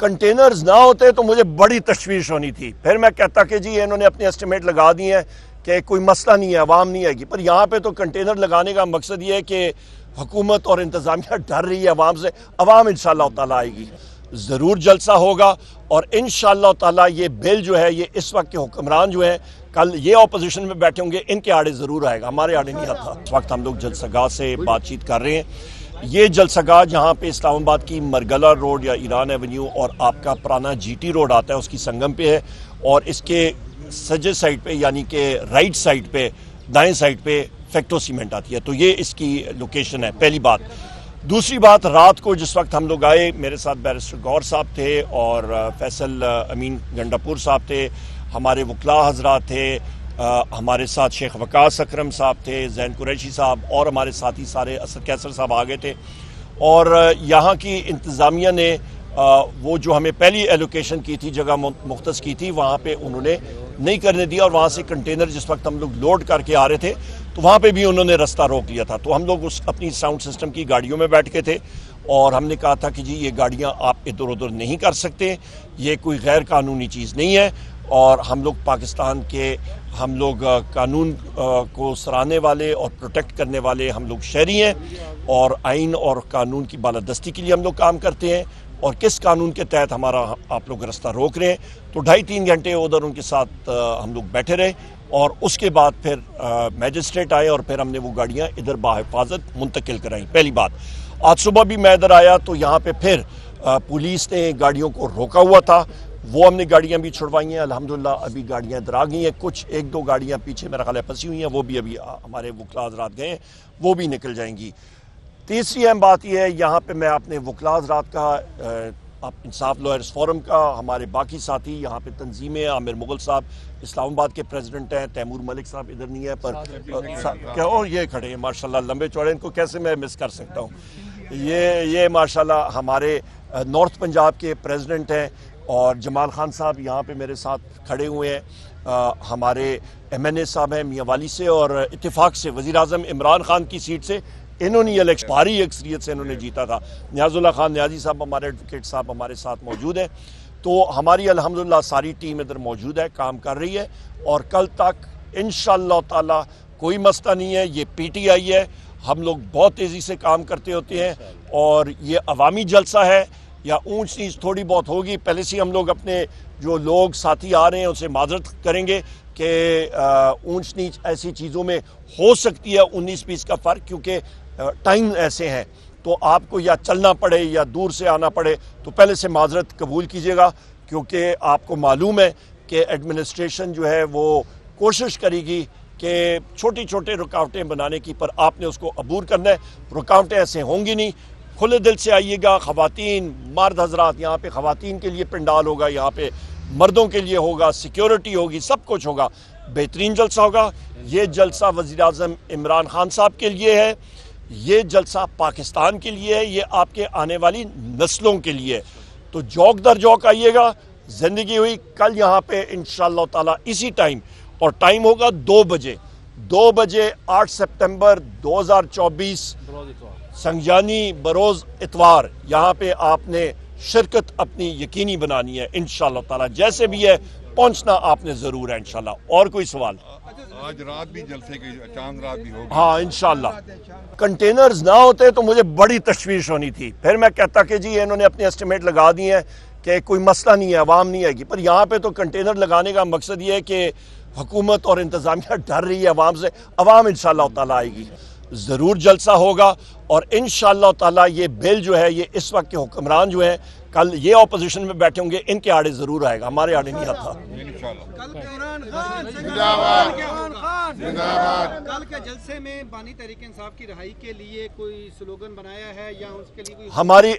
Containers نہ ہوتے تو مجھے بڑی تشویش ہونی تھی، پھر میں کہتا کہ جی انہوں نے اپنے اسٹیمیٹ لگا دی ہیں کہ کوئی مسئلہ نہیں ہے، عوام نہیں آئے گی، پر یہاں پہ تو کنٹینر لگانے کا مقصد یہ ہے کہ حکومت اور انتظامیہ ڈر رہی ہے عوام سے، عوام انشاءاللہ تعالیٰ آئے گی، ضرور جلسہ ہوگا، اور انشاءاللہ تعالیٰ یہ بل جو ہے، یہ اس وقت کے حکمران جو ہیں کل یہ اپوزیشن میں بیٹھے ہوں گے، ان کے آڑے ضرور آئے گا، ہمارے آڑے نہیں آتا۔ اس وقت ہم لوگ جلسہ گاہ سے بات چیت کر رہے ہیں۔ یہ جلسہ گاہ جہاں پہ اسلام آباد کی مرگلہ روڈ یا ایران ایونیو اور آپ کا پرانا جی ٹی روڈ آتا ہے، اس کی سنگم پہ ہے، اور اس کے سجے سائڈ پہ یعنی کہ رائٹ سائڈ پہ، دائیں سائڈ پہ فیکٹو سیمنٹ آتی ہے، تو یہ اس کی لوکیشن ہے، پہلی بات۔ دوسری بات، رات کو جس وقت ہم لوگ آئے، میرے ساتھ بیرسٹر گور صاحب تھے اور فیصل امین گنڈاپور صاحب تھے، ہمارے وکلاء حضرات تھے، ہمارے ساتھ شیخ وقاص اکرم صاحب تھے، زین قریشی صاحب، اور ہمارے ساتھی سارے، اسد کیسر صاحب آگے تھے، اور یہاں کی انتظامیہ نے وہ جو ہمیں پہلی ایلوکیشن کی تھی، جگہ مختص کی تھی، وہاں پہ انہوں نے نہیں کرنے دیا، اور وہاں سے کنٹینر جس وقت ہم لوگ لوڈ کر کے آ رہے تھے تو وہاں پہ بھی انہوں نے رستہ روک لیا تھا، تو ہم لوگ اپنی ساؤنڈ سسٹم کی گاڑیوں میں بیٹھ کے تھے، اور ہم نے کہا تھا کہ جی یہ گاڑیاں آپ ادھر ادھر نہیں کر سکتے، یہ کوئی غیر قانونی چیز نہیں ہے، اور ہم لوگ پاکستان کے، ہم لوگ قانون کو سراہنے والے اور پروٹیکٹ کرنے والے ہم لوگ شہری ہیں، اور آئین اور قانون کی بالادستی کے لیے ہم لوگ کام کرتے ہیں، اور کس قانون کے تحت ہمارا آپ لوگ رستہ روک رہے ہیں، تو 2.5-3 گھنٹے ادھر ان کے ساتھ ہم لوگ بیٹھے رہے، اور اس کے بعد پھر میجسٹریٹ آئے، اور پھر ہم نے وہ گاڑیاں ادھر بحفاظت منتقل کرائیں۔ پہلی بات، آج صبح بھی میں ادھر آیا تو یہاں پہ پھر پولیس نے گاڑیوں کو روکا ہوا تھا، وہ ہم نے گاڑیاں بھی چھڑوائی ہیں، الحمدللہ ابھی گاڑیاں ادھر آ گئی ہیں، کچھ 1-2 گاڑیاں پیچھے میرا خیال ہے پھنسی ہوئی ہیں، وہ بھی ابھی ہمارے وکلاء حضرات گئے ہیں، وہ بھی نکل جائیں گی۔ تیسری اہم بات یہ ہے، یہاں پہ میں اپنے وکلاء حضرات کا، انصاف لائرز فورم کا، ہمارے باقی ساتھی یہاں پہ تنظیمیں، عامر مغل صاحب اسلام آباد کے پریزیڈنٹ ہیں، تیمور ملک صاحب ادھر نہیں ہے پر یہ کھڑے ہیں ماشاءاللہ، لمبے چوڑے، ان کو کیسے میں مس کر سکتا ہوں، یہ ماشاءاللہ ہمارے نارتھ پنجاب کے پریزیڈنٹ ہیں، اور جمال خان صاحب یہاں پہ میرے ساتھ کھڑے ہوئے ہیں، ہمارے ایم این اے صاحب ہیں میاں والی سے، اور اتفاق سے وزیر اعظم عمران خان کی سیٹ سے انہوں نے الیکشن بھاری اکثریت سے انہوں نے جیتا تھا، نیاز اللہ خان نیازی صاحب ہمارے ایڈوکیٹ صاحب ہمارے ساتھ موجود ہیں، تو ہماری الحمدللہ ساری ٹیم ادھر موجود ہے، کام کر رہی ہے، اور کل تک انشاءاللہ تعالی کوئی مسئلہ نہیں ہے۔ یہ پی ٹی آئی ہے، ہم لوگ بہت تیزی سے کام کرتے ہوتے ہیں، اور یہ عوامی جلسہ ہے، یا اونچ نیچ تھوڑی بہت ہوگی، پہلے سے ہم لوگ اپنے جو لوگ ساتھی آ رہے ہیں اسے معذرت کریں گے کہ اونچ نیچ ایسی چیزوں میں ہو سکتی ہے، 19-20 کا فرق، کیونکہ ٹائم ایسے ہیں، تو آپ کو یا چلنا پڑے یا دور سے آنا پڑے، تو پہلے سے معذرت قبول کیجیے گا، کیونکہ آپ کو معلوم ہے کہ ایڈمنسٹریشن جو ہے وہ کوشش کرے گی کہ چھوٹی چھوٹے رکاوٹیں بنانے کی، پر آپ نے اس کو عبور کرنا ہے، رکاوٹیں ایسے ہوں گی نہیں، کھلے دل سے آئیے گا، خواتین مرد حضرات، یہاں پہ خواتین کے لیے پنڈال ہوگا، یہاں پہ مردوں کے لیے ہوگا، سیکیورٹی ہوگی، سب کچھ ہوگا، بہترین جلسہ ہوگا۔ یہ جلسہ وزیر اعظم عمران خان صاحب کے لیے ہے، یہ جلسہ پاکستان کے لیے ہے، یہ آپ کے آنے والی نسلوں کے لیے، تو جوک در جوک آئیے گا، زندگی ہوئی کل یہاں پہ انشاءاللہ تعالی اسی ٹائم، اور ٹائم ہوگا 2 بجے 8 سپتمبر 2024 سنگجانی بروز اتوار، یہاں پہ آپ نے شرکت اپنی یقینی بنانی ہے انشاءاللہ تعالی، جیسے بھی ہے پہنچنا آپ نے ضرور ہے انشاءاللہ۔ اور کوئی سوال؟ آج رات بھی جلسے کی چاند رات بھی ہوگی؟ ہاں انشاءاللہ۔ کنٹینرز نہ ہوتے تو مجھے بڑی تشویش ہونی تھی، پھر میں کہتا کہ جی انہوں نے اپنے اسٹیمیٹ لگا دی ہیں کہ کوئی مسئلہ نہیں ہے، عوام نہیں آئے گی، پر یہاں پہ تو کنٹینر لگانے کا مقصد یہ ہے کہ حکومت اور انتظامیہ ڈر رہی ہے عوام سے، عوام انشاءاللہ تعالی آئے گی، ضرور جلسہ ہوگا، اور انشاءاللہ تعالی یہ بل جو ہے، یہ اس وقت کے حکمران جو ہیں کل یہ اپوزیشن میں بیٹھے ہوں گے، ان کے آڑے ضرور آئے گا، ہمارے آڑے نہیں آتا۔ کل کے جلسے میں بانی تحریک انصاف کی رہائی کے لیے کوئی سلوگن بنایا ہے یا اس کے لیے کوئی؟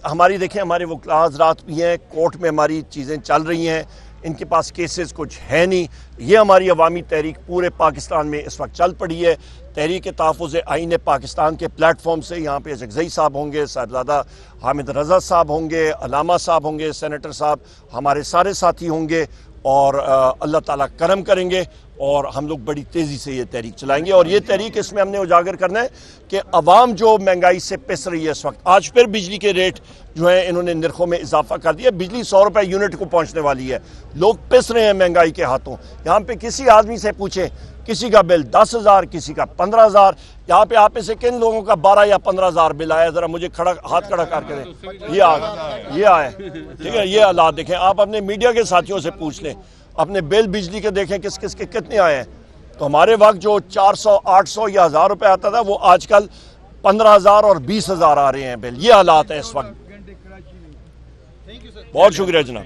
ہماری دیکھیں، ہمارے وکلاء حضرات بھی ہیں، کورٹ میں ہماری چیزیں چل رہی ہیں، ان کے پاس کیسز کچھ ہے نہیں، یہ ہماری عوامی تحریک پورے پاکستان میں اس وقت چل پڑی ہے، تحریک تحفظ آئین پاکستان کے پلیٹ فارم سے، یہاں پہ جگزئی صاحب ہوں گے، صاحبزادہ حامد رضا صاحب ہوں گے، علامہ صاحب ہوں گے، سینیٹر صاحب، ہمارے سارے ساتھی ہوں گے، اور اللہ تعالیٰ کرم کریں گے، اور ہم لوگ بڑی تیزی سے یہ تحریک چلائیں گے. اور یہ تحریک اس میں ہم نے اجاگر کرنا ہے کہ عوام جو مہنگائی سے پس رہی ہے اس وقت, آج پھر بجلی کے ریٹ جو ہیں انہوں نے نرخوں میں اضافہ کر دیا. بجلی 100 روپے یونٹ کو پہنچنے والی ہے. لوگ پس رہے ہیں مہنگائی کے ہاتھوں. یہاں پہ کسی آدمی سے پوچھیں, کسی کا بل 10,000, کسی کا 15,000. یہاں پہ آپ سے کن لوگوں کا 12 یا 15,000 بل آیا؟ ذرا مجھے ہاتھ کھڑا کر کے دیں. یہ آئے, ٹھیک ہے, یہ حالات دیکھیں. آپ اپنے میڈیا کے ساتھیوں سے پوچھ لیں, اپنے بل بجلی کے دیکھیں کس کس کے کتنے آئے ہیں. تو ہمارے وقت جو 400, 800 یا 1,000 روپے آتا تھا, وہ آج کل 15,000 اور 20,000 آ رہے ہیں بل. یہ حالات ہیں اس وقت. بہت شکریہ جناب.